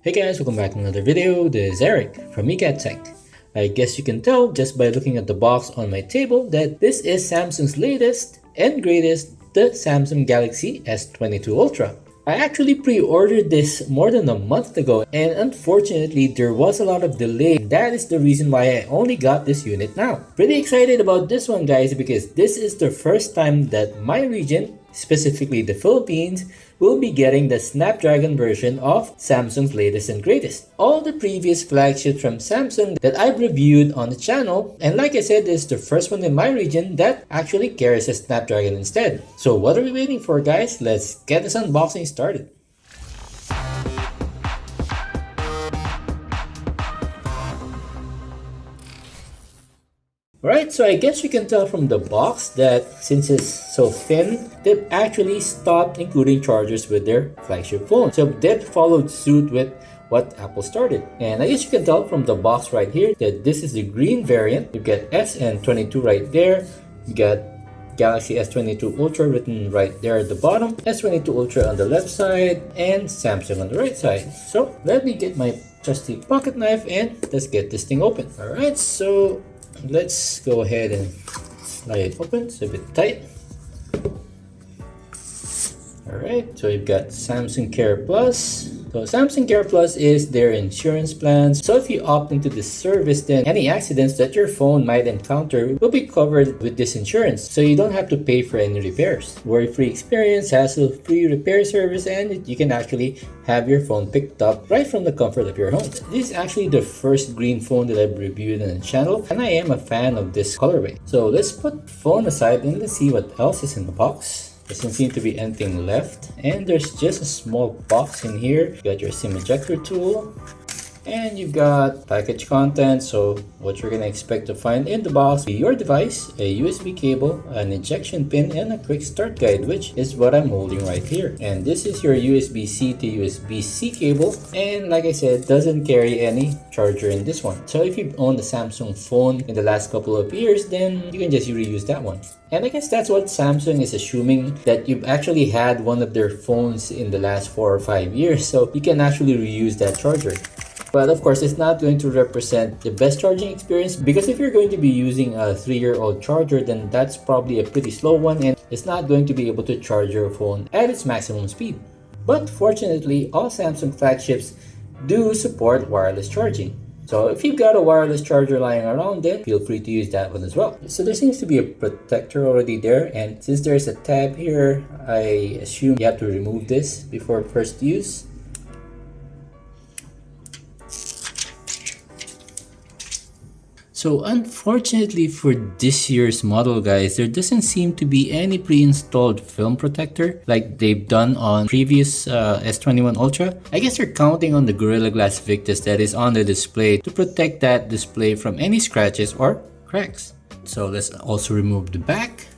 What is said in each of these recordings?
Hey guys, welcome back to another video. This is Eric from Tech. I guess you can tell just by looking at the box on my table that this is Samsung's latest and greatest, the Samsung Galaxy S22 Ultra. I actually pre-ordered this more than a month ago, and unfortunately there was a lot of delay. That is the reason why I only got this unit now. Pretty excited about this one, guys, because this is the first time that my region, specifically the Philippines, will be getting the Snapdragon version of Samsung's latest and greatest. All the previous flagships from Samsung that I've reviewed on the channel, and like I said, this is the first one in my region that actually carries a Snapdragon instead. So what are we waiting for, guys? Let's get this unboxing started. Alright, so I guess you can tell from the box that since it's so thin, they've actually stopped including chargers with their flagship phone. So they've followed suit with what Apple started. And I guess you can tell from the box right here that this is the green variant. You get S and 22 right there. You got Galaxy S22 Ultra written right there at the bottom, S22 Ultra on the left side, and Samsung on the right side. So let me get my trusty pocket knife and let's get this thing open. Alright, so let's go ahead and slide it open. It's a bit tight. Alright, so you've got Samsung Care Plus. So Samsung Care Plus is their insurance plans. So if you opt into this service, then any accidents that your phone might encounter will be covered with this insurance. So you don't have to pay for any repairs. Worry-free experience, hassle-free repair service, and you can actually have your phone picked up right from the comfort of your home. This is actually the first green phone that I've reviewed on the channel, and I am a fan of this colorway. So let's put phone aside and let's see what else is in the box. Doesn't seem to be anything left, and there's just a small box in here. You got your SIM ejector tool, and you've got package content. So what you're gonna expect to find in the box: your device, a USB cable, an ejection pin, and a quick start guide, which is what I'm holding right here. And this is your USB-C to USB-C cable, and like I said, doesn't carry any charger in this one. So if you've owned a Samsung phone in the last couple of years, then you can just reuse that one. And I guess that's what Samsung is assuming, that you've actually had one of their phones in the last 4 or 5 years, so you can actually reuse that charger. But of course, it's not going to represent the best charging experience, because if you're going to be using a 3-year-old charger, then that's probably a pretty slow one, and it's not going to be able to charge your phone at its maximum speed. But fortunately, all Samsung flagships do support wireless charging. So if you've got a wireless charger lying around, then feel free to use that one as well. So there seems to be a protector already there, and since there's a tab here, I assume you have to remove this before first use. So unfortunately for this year's model, guys, there doesn't seem to be any pre-installed film protector like they've done on previous S21 Ultra. I guess they're counting on the Gorilla Glass Victus that is on the display to protect that display from any scratches or cracks. So let's also remove the back.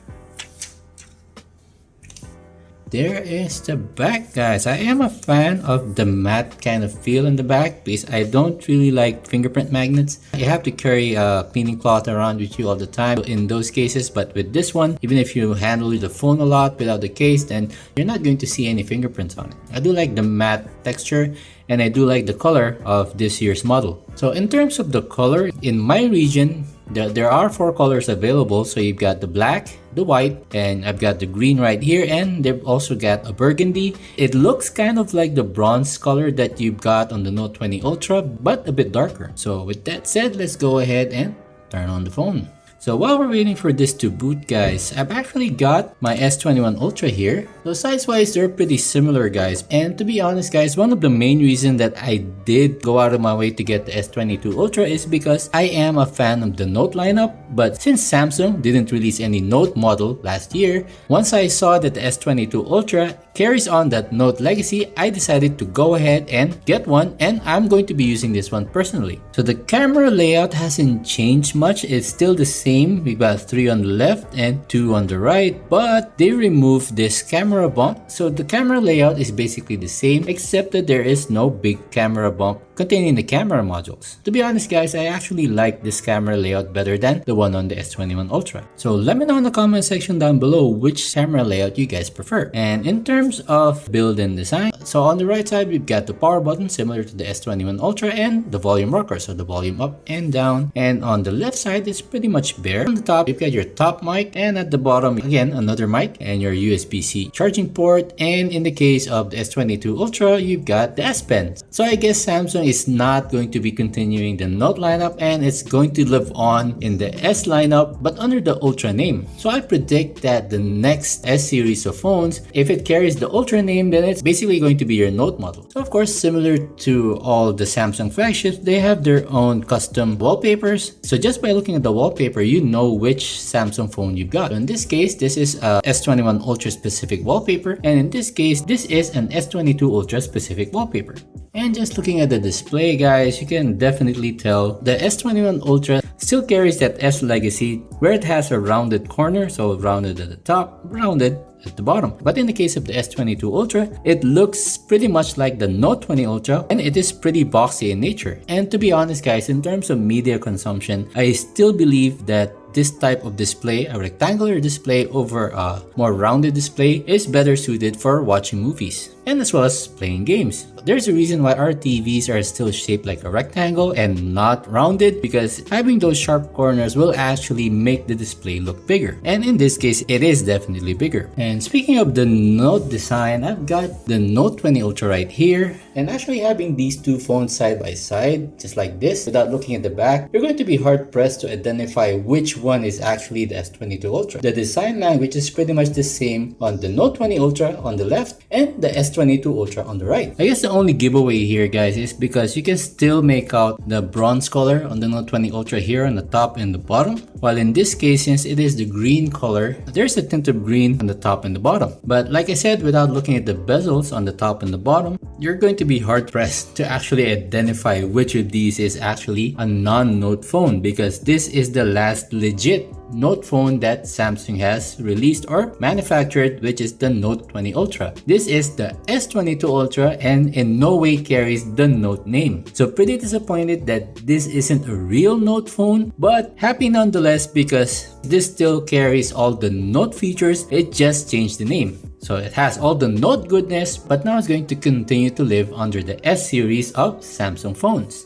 There is the back, guys. I am a fan of the matte kind of feel in the back because I don't really like fingerprint magnets. You have to carry a cleaning cloth around with you all the time in those cases, but with this one, even if you handle the phone a lot without the case, then you're not going to see any fingerprints on it. I do like the matte texture, and I do like the color of this year's model. So in terms of the color, in my region, there are 4 colors available. So you've got the black, the white, and I've got the green right here, and they've also got a burgundy. It looks kind of like the bronze color that you've got on the Note 20 Ultra, but a bit darker. So with that said, let's go ahead and turn on the phone. So while we're waiting for this to boot, guys, I've actually got my S21 Ultra here. So size-wise, they're pretty similar, guys. And to be honest, guys, one of the main reasons that I did go out of my way to get the S22 Ultra is because I am a fan of the Note lineup. But since Samsung didn't release any Note model last year, once I saw that the S22 Ultra carries on that Note legacy, I decided to go ahead and get one, and I'm going to be using this one personally. So the camera layout hasn't changed much. It's still the same. We've got 3 on the left and 2 on the right, but they removed this camera bump. So the camera layout is basically the same, except that there is no big camera bump containing the camera modules. To be honest guys, I actually like this camera layout better than the one on the S21 Ultra. So let me know in the comment section down below which camera layout you guys prefer. And in terms of build and design, so on the right side we've got the power button similar to the S21 Ultra and the volume rocker, so the volume up and down. And on the left side it's pretty much bare. On the top you've got your top mic, and at the bottom again another mic and your USB-C charging port. And in the case of the S22 Ultra you've got the S Pen. So I guess Samsung is not going to be continuing the Note lineup, and it's going to live on in the S lineup but under the Ultra name. So I predict that the next S series of phones, if it carries the Ultra name, then it's basically going to be your Note model. So of course, similar to all the Samsung flagships, they have their own custom wallpapers. So just by looking at the wallpaper, you know which Samsung phone you've got. So in this case, this is a S21 Ultra specific wallpaper, and in this case, this is an S22 Ultra specific wallpaper. And just looking at the display guys, you can definitely tell the S21 Ultra still carries that S legacy where it has a rounded corner, so rounded at the top, rounded at the bottom. But in the case of the S22 Ultra, it looks pretty much like the Note 20 Ultra, and it is pretty boxy in nature. And to be honest guys, in terms of media consumption, I still believe that this type of display, a rectangular display over a more rounded display, is better suited for watching movies and as well as playing games. There's a reason why our TVs are still shaped like a rectangle and not rounded, because having those sharp corners will actually make the display look bigger. And in this case, it is definitely bigger. And speaking of the Note design, I've got the Note 20 Ultra right here. And actually having these two phones side by side, just like this, without looking at the back, you're going to be hard pressed to identify which one is actually the S22 Ultra. The design language is pretty much the same on the Note 20 Ultra on the left and the S22 Ultra on the right. I guess the only giveaway here guys is because you can still make out the bronze color on the Note 20 Ultra here on the top and the bottom, while in this case, since it is the green color, there's a tint of green on the top and the bottom. But like I said, without looking at the bezels on the top and the bottom, you're going to be hard pressed to actually identify which of these is actually a non-Note phone, because this is the last legit Note phone that Samsung has released or manufactured, which is the Note 20 Ultra. This is the S22 Ultra and in no way carries the Note name. So pretty disappointed that this isn't a real Note phone, but happy nonetheless because this still carries all the Note features, it just changed the name. So it has all the Note goodness, but now it's going to continue to live under the S series of Samsung phones.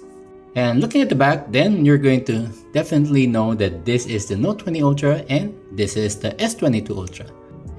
And looking at the back, then you're going to definitely know that this is the Note 20 Ultra and this is the S22 Ultra.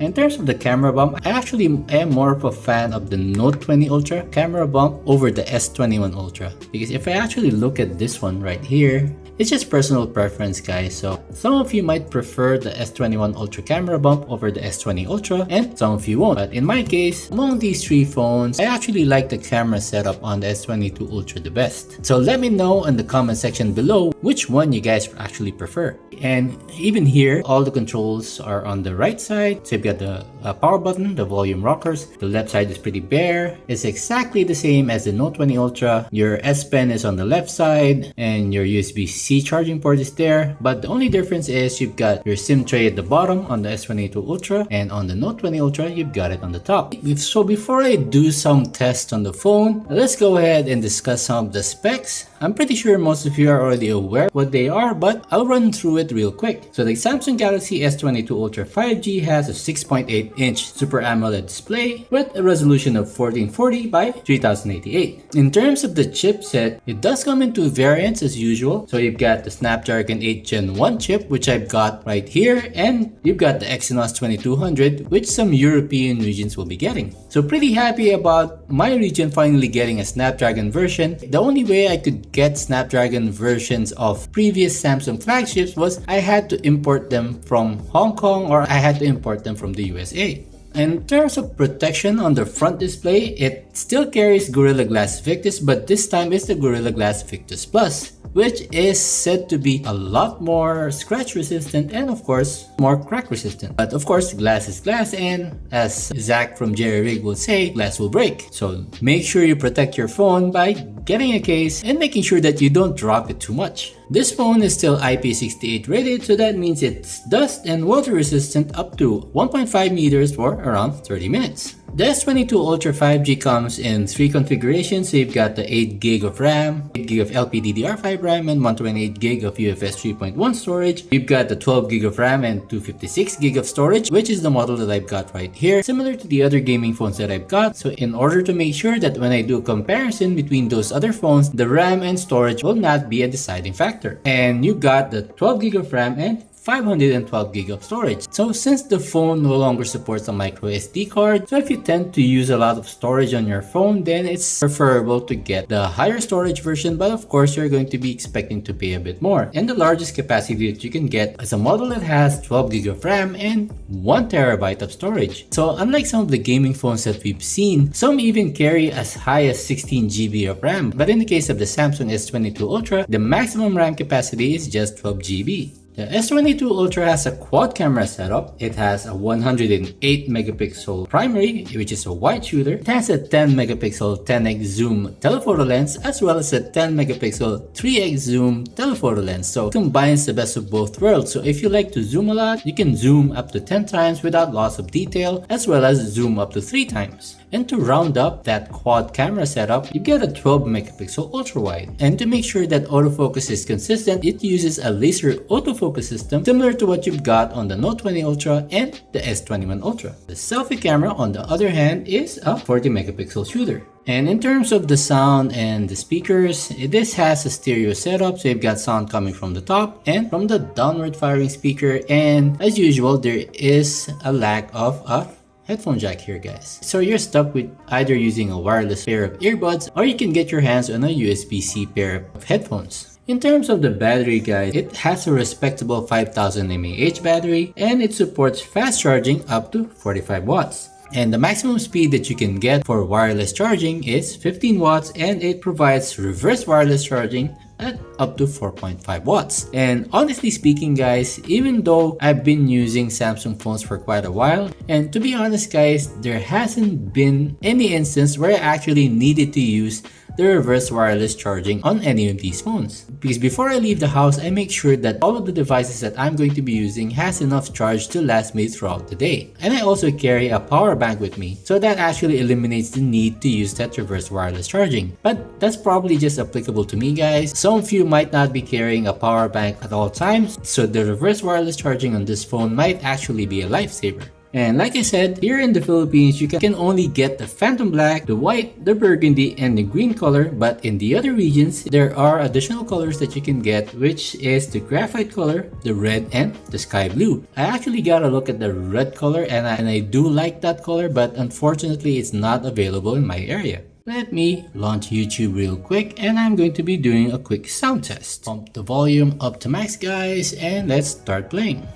In terms of the camera bump, I actually am more of a fan of the Note 20 Ultra camera bump over the S21 Ultra. Because if I actually look at this one right here, it's just personal preference guys. So some of you might prefer the S21 Ultra camera bump over the S20 Ultra and some of you won't. But in my case, among these three phones, I actually like the camera setup on the S22 Ultra the best. So let me know in the comment section below which one you guys actually prefer. And even here, all the controls are on the right side. So you've got the power button, the volume rockers. The left side is pretty bare. It's exactly the same as the Note 20 Ultra. Your S Pen is on the left side and your USB-C charging port is there. But the only difference is you've got your SIM tray at the bottom on the S22 Ultra, and on the Note 20 Ultra, you've got it on the top. So before I do some tests on the phone, let's go ahead and discuss some of the specs. I'm pretty sure most of you are already aware what they are, but I'll run through it real quick. So the Samsung Galaxy S22 Ultra 5G has a 6.8-inch Super AMOLED display with a resolution of 1440 by 3088. In terms of the chipset, it does come in two variants as usual. So you've got the Snapdragon 8 Gen 1 chip, which I've got right here, and you've got the Exynos 2200, which some European regions will be getting. So pretty happy about my region finally getting a Snapdragon version. The only way I could get Snapdragon versions of previous Samsung flagships was I had to import them from Hong Kong or I had to import them from the USA. In terms of protection on the front display, it still carries Gorilla Glass Victus, but this time it's the Gorilla Glass Victus Plus, which is said to be a lot more scratch resistant and of course more crack resistant. But of course, glass is glass, and as Zach from Jerry Rig will say, glass will break. So make sure you protect your phone by getting a case and making sure that you don't drop it too much. This phone is still IP68 rated, so that means it's dust and water resistant up to 1.5 meters for around 30 minutes. The S22 Ultra 5G comes in 3 configurations. So you've got the 8GB of RAM, 8GB of LPDDR5 RAM, and 128GB of UFS 3.1 storage. You've got the 12GB of RAM and 256GB of storage, which is the model that I've got right here, similar to the other gaming phones that I've got. So in order to make sure that when I do a comparison between those other phones, the RAM and storage will not be a deciding factor. And you've got the 12GB of RAM and 512GB of storage. So since the phone no longer supports a micro SD card, so if you tend to use a lot of storage on your phone, then it's preferable to get the higher storage version, but of course you're going to be expecting to pay a bit more. And the largest capacity that you can get is a model that has 12GB of RAM and 1TB of storage. So unlike some of the gaming phones that we've seen, some even carry as high as 16GB of RAM. But in the case of the Samsung S22 Ultra, the maximum RAM capacity is just 12GB. The S22 Ultra has a quad camera setup. It has a 108 megapixel primary, which is a wide shooter. It has a 10 megapixel 10x zoom telephoto lens, as well as a 10 megapixel 3x zoom telephoto lens. So it combines the best of both worlds. So if you like to zoom a lot, you can zoom up to 10 times without loss of detail, as well as zoom up to 3 times. And to round up that quad camera setup, you get a 12 megapixel ultra wide. And to make sure that autofocus is consistent, it uses a laser autofocus system similar to what you've got on the Note 20 Ultra and the S21 Ultra. The selfie camera, on the other hand, is a 40 megapixel shooter. And in terms of the sound and the speakers, this has a stereo setup, so you've got sound coming from the top and from the downward firing speaker, and as usual there is a lack of a headphone jack here, guys. So you're stuck with either using a wireless pair of earbuds, or you can get your hands on a USB-C pair of headphones. In terms of the battery, guys, it has a respectable 5000 mAh battery, and it supports fast charging up to 45 watts. And the maximum speed that you can get for wireless charging is 15 watts, and it provides reverse wireless charging at up to 4.5 watts. And honestly speaking, guys, even though I've been using Samsung phones for quite a while, and to be honest guys, there hasn't been any instance where I actually needed to use the reverse wireless charging on any of these phones. Because before I leave the house, I make sure that all of the devices that I'm going to be using has enough charge to last me throughout the day. And I also carry a power bank with me, so that actually eliminates the need to use that reverse wireless charging. But that's probably just applicable to me, guys. Some of you might not be carrying a power bank at all times, so the reverse wireless charging on this phone might actually be a lifesaver. And like I said, here in the Philippines, you can only get the Phantom Black, the white, the burgundy, and the green color. But in the other regions, there are additional colors that you can get, which is the graphite color, the red, and the sky blue. I actually got a look at the red color, and I do like that color, but unfortunately, it's not available in my area. Let me launch YouTube real quick, and I'm going to be doing a quick sound test. Pump the volume up to max, guys, and let's start playing.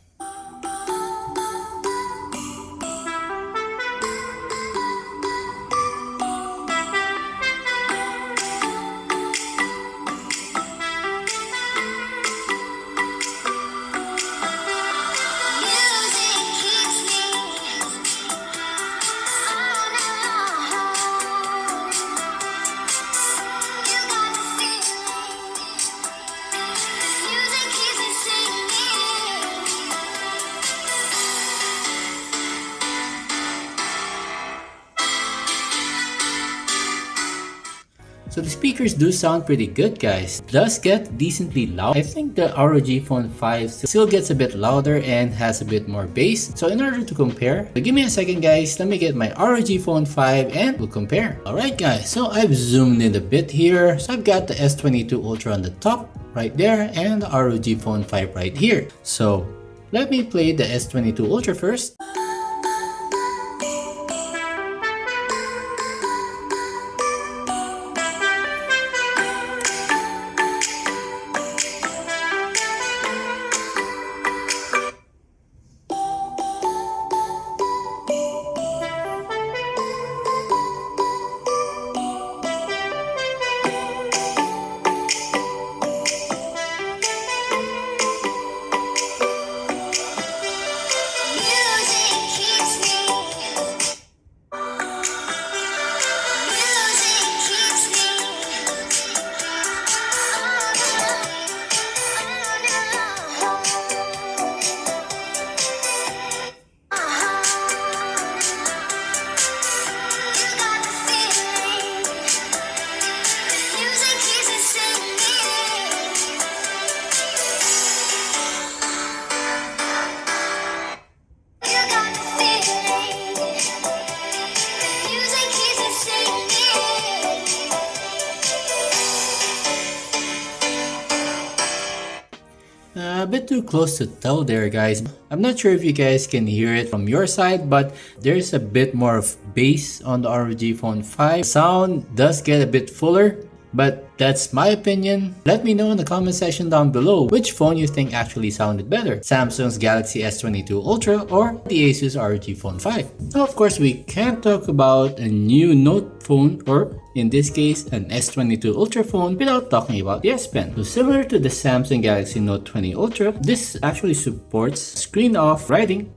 So the speakers do sound pretty good, guys. It does get decently loud. I think the ROG Phone 5 still gets a bit louder and has a bit more bass. So in order to compare, so give me a second, guys. Let me get my ROG Phone 5 and we'll compare. Alright guys, so I've zoomed in a bit here. So I've got the S22 Ultra on the top right there and the ROG Phone 5 right here. So let me play the S22 Ultra first. a bit too close to tell there, guys. I'm not sure if you guys can hear it from your side, but there's a bit more of bass on the ROG Phone 5. Sound does get a bit fuller, but that's my opinion. Let me know in the comment section down below which phone you think actually sounded better, Samsung's Galaxy S22 Ultra or the Asus ROG Phone 5. Now, of course, we can't talk about a new Note phone, or in this case an S22 Ultra phone, without talking about the S Pen. So similar to the Samsung Galaxy Note 20 Ultra, this actually supports screen off writing.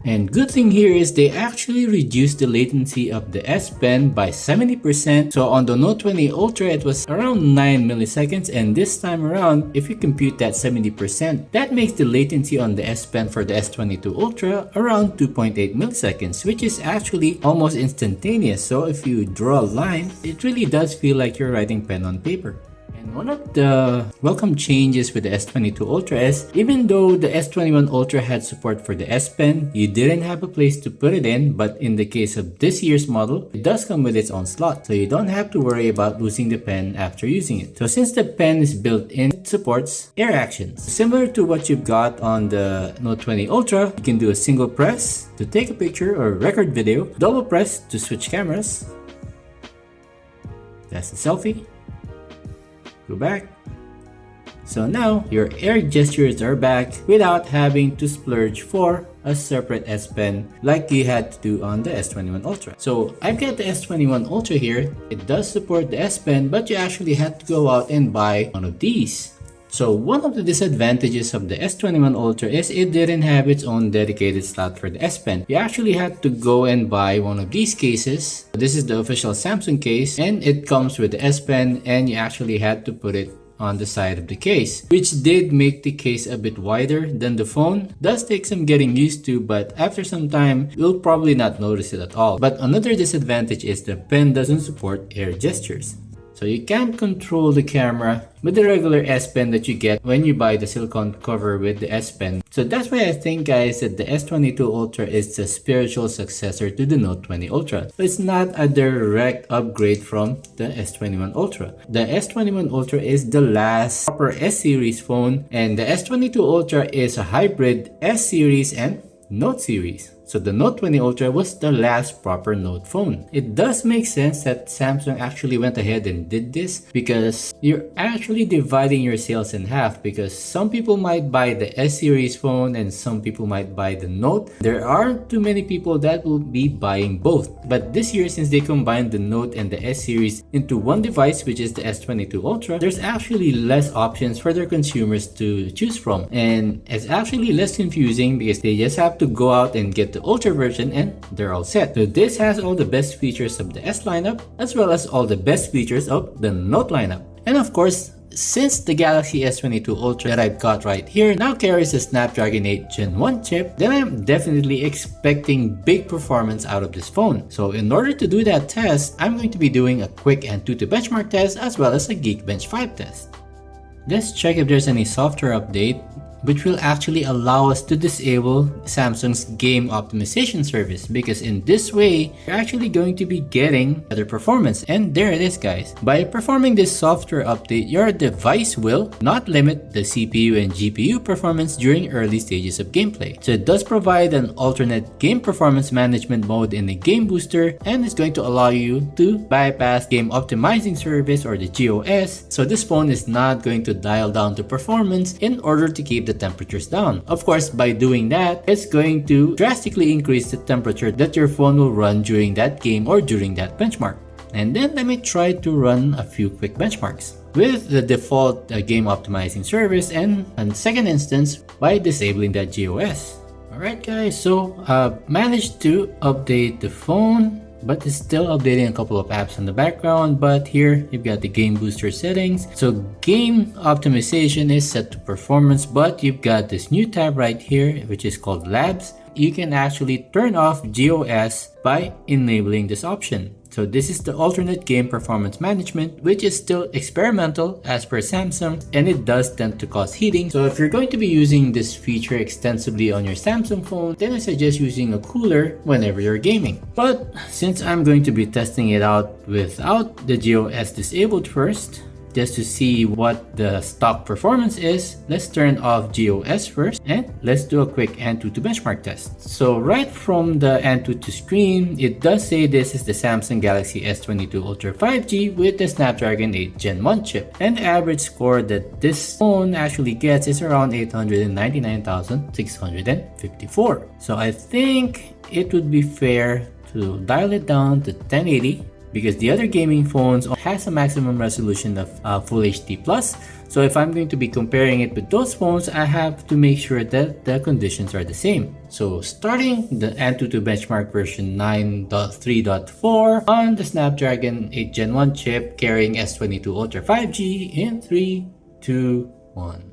And good thing here is they actually reduced the latency of the S Pen by 70%. So on the Note 20 Ultra it was around 9 milliseconds, and this time around, if you compute that 70%, that makes the latency on the S Pen for the S22 Ultra around 2.8 milliseconds, which is actually almost instantaneous. So if you draw a line, it really does feel like you're writing pen on paper. And one of the welcome changes with the S22 Ultra is, even though the S21 Ultra had support for the S Pen, you didn't have a place to put it in, but in the case of this year's model, it does come with its own slot, so you don't have to worry about losing the pen after using it. So since the pen is built in, it supports air actions. Similar to what you've got on the Note 20 Ultra, you can do a single press to take a picture or record video, double press to switch cameras. That's the selfie. Go back. So now your air gestures are back without having to splurge for a separate S Pen like you had to do on the S21 Ultra. So I've got the S21 Ultra here. It does support the S Pen, but you actually had to go out and buy one of these. So one of the disadvantages of the S21 Ultra is it didn't have its own dedicated slot for the S Pen. You actually had to go and buy one of these cases. This is the official Samsung case, and it comes with the S Pen, and you actually had to put it on the side of the case, which did make the case a bit wider than the phone. Does take some getting used to, but after some time you'll probably not notice it at all. But another disadvantage is the pen doesn't support air gestures. So you can't control the camera with the regular S Pen that you get when you buy the silicone cover with the S Pen. So that's why I think, guys, that the S22 Ultra is the spiritual successor to the Note 20 Ultra. So it's not a direct upgrade from the S21 Ultra. The S21 Ultra is the last proper S-series phone, and the S22 Ultra is a hybrid S-series and Note series. So the Note 20 Ultra was the last proper Note phone. It does make sense that Samsung actually went ahead and did this, because you're actually dividing your sales in half, because some people might buy the S-series phone and some people might buy the Note. There aren't too many people that will be buying both. But this year, since they combined the Note and the S-series into one device, which is the S22 Ultra, there's actually less options for their consumers to choose from. And it's actually less confusing because they just have to go out and get the Ultra version and they're all set. So this has all the best features of the S lineup, as well as all the best features of the Note lineup. And of course, since the Galaxy S22 Ultra that I've got right here now carries a Snapdragon 8 Gen 1 chip, then I'm definitely expecting big performance out of this phone. So in order to do that test, I'm going to be doing a quick Antutu Benchmark test as well as a Geekbench 5 test. Let's check if there's any software update which will actually allow us to disable Samsung's game optimization service, because in this way you're actually going to be getting better performance. And there it is, guys. By performing this software update, your device will not limit the CPU and GPU performance during early stages of gameplay. So it does provide an alternate game performance management mode in the game booster, and it's going to allow you to bypass game optimizing service, or the GOS. So this phone is not going to dial down the performance in order to keep the temperatures down. Of course, by doing that, it's going to drastically increase the temperature that your phone will run during that game or during that benchmark. And then let me try to run a few quick benchmarks with the default game optimizing service, and on second instance by disabling that GOS. Alright guys, so I've managed to update the phone, but it's still updating a couple of apps in the background. But here you've got the game booster settings. So game optimization is set to performance, but you've got this new tab right here which is called labs. You can actually turn off GOS by enabling this option. So this is the alternate game performance management, which is still experimental as per Samsung, and it does tend to cause heating. So if you're going to be using this feature extensively on your Samsung phone, then I suggest using a cooler whenever you're gaming. But since I'm going to be testing it out without the GOS disabled first, Just to see what the stock performance is, let's turn off GOS first and let's do a quick Antutu benchmark test. So right from the Antutu screen, it does say this is the Samsung Galaxy S22 Ultra 5G with the Snapdragon 8 Gen 1 chip. And the average score that this phone actually gets is around 899,654. So I think it would be fair to dial it down to 1080 because the other gaming phones has a maximum resolution of Full HD+. So if I'm going to be comparing it with those phones, I have to make sure that the conditions are the same. So starting the Antutu Benchmark version 9.3.4 on the Snapdragon 8 Gen 1 chip carrying S22 Ultra 5G in 3, 2, 1.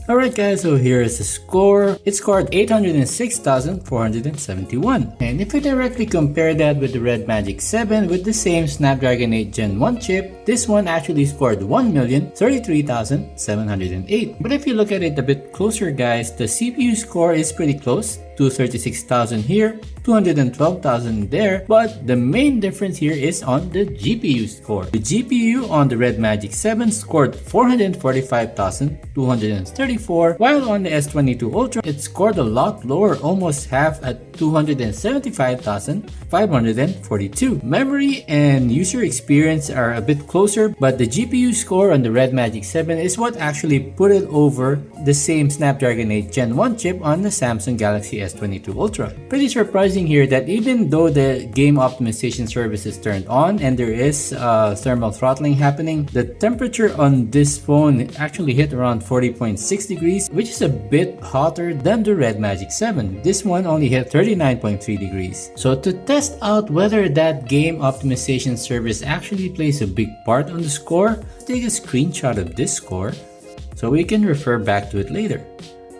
Alright guys, so here is the score. It scored 806,471. And if we directly compare that with the RedMagic 7 with the same Snapdragon 8 Gen 1 chip, this one actually scored 1,033,708. But if you look at it a bit closer guys, the CPU score is pretty close. 236,000 here, 212,000 there, but the main difference here is on the GPU score. The GPU on the RedMagic 7 scored 445,234, while on the S22 Ultra it scored a lot lower, almost half at 275,542. Memory and user experience are a bit closer, but the GPU score on the RedMagic 7 is what actually put it over the same Snapdragon 8 Gen 1 chip on the Samsung Galaxy S22 Ultra. Pretty surprising here that even though the game optimization service is turned on and there is thermal throttling happening, the temperature on this phone actually hit around 40.6 degrees, which is a bit hotter than the RedMagic 7. This one only hit 39.3 degrees. So to test out whether that game optimization service actually plays a big part on the score, let's take a screenshot of this score so we can refer back to it later.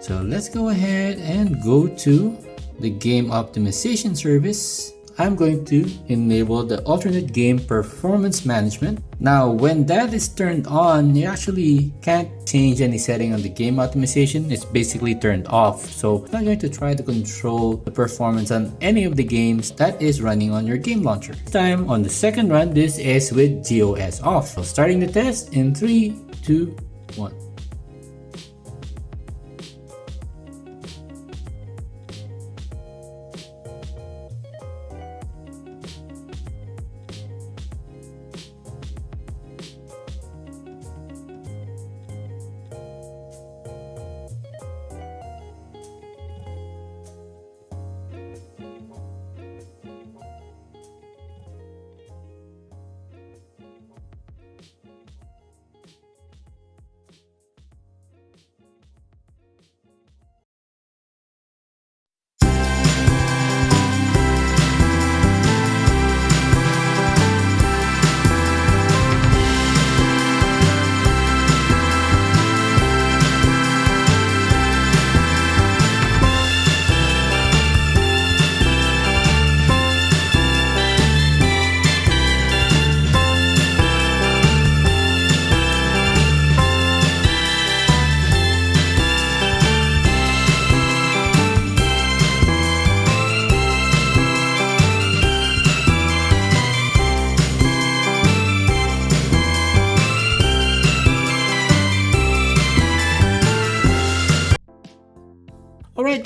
So let's go ahead and go to the game optimization service. I'm going to enable the alternate game performance management. Now, when that is turned on, you actually can't change any setting on the game optimization. It's basically turned off. So I'm not going to try to control the performance on any of the games that is running on your game launcher. This time on the second run, this is with GOS off. So starting the test in 3, 2, 1.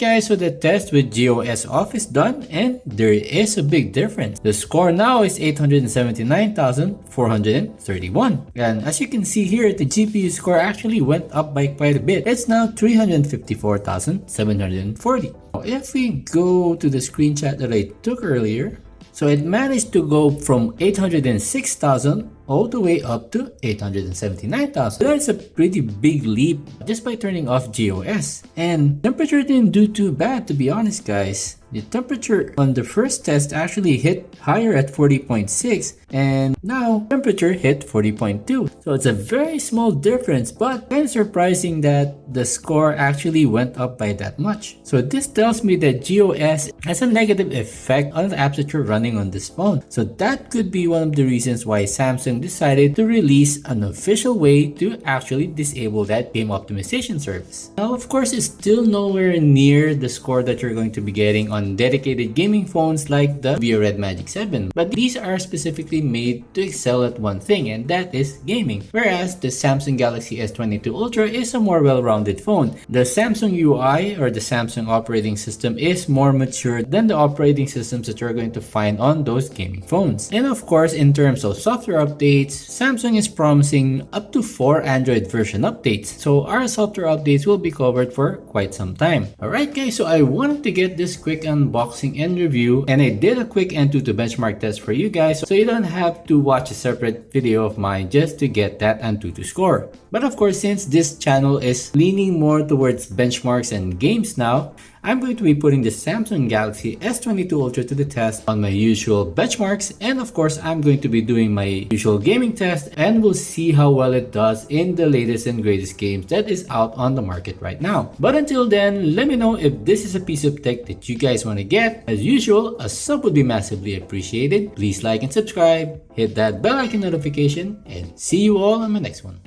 guys, so the test with GOS off is done and there is a big difference. The score now is 879,431. And as you can see here, the GPU score actually went up by quite a bit. It's now 354,740. If we go to the screenshot that I took earlier, so it managed to go from 806,000 all the way up to 879,000. That's a pretty big leap just by turning off GOS. And temperature didn't do too bad, to be honest guys. The temperature on the first test actually hit higher at 40.6 and now temperature hit 40.2. So it's a very small difference, but kind of surprising that the score actually went up by that much. So this tells me that GOS has a negative effect on the apps that you're running on this phone. So that could be one of the reasons why Samsung decided to release an official way to actually disable that game optimization service. Now of course it's still nowhere near the score that you're going to be getting on dedicated gaming phones like the RedMagic 7, but these are specifically made to excel at one thing, and that is gaming, whereas the Samsung Galaxy S22 Ultra is a more well-rounded phone. The Samsung UI or the Samsung operating system is more mature than the operating systems that you're going to find on those gaming phones. And of course, in terms of software updates, Samsung is promising up to 4 Android version updates, so our software updates will be covered for quite some time. Alright guys, so I wanted to get this quick unboxing and review, and I did a quick Antutu benchmark test for you guys, so you don't have to watch a separate video of mine just to get that Antutu score. But of course, since this channel is leaning more towards benchmarks and games now, I'm going to be putting the Samsung Galaxy S22 Ultra to the test on my usual benchmarks, and of course I'm going to be doing my usual gaming test, and we'll see how well it does in the latest and greatest games that is out on the market right now. But until then, let me know if this is a piece of tech that you guys want to get. As usual, a sub would be massively appreciated. Please like and subscribe, hit that bell icon notification, and see you all on my next one.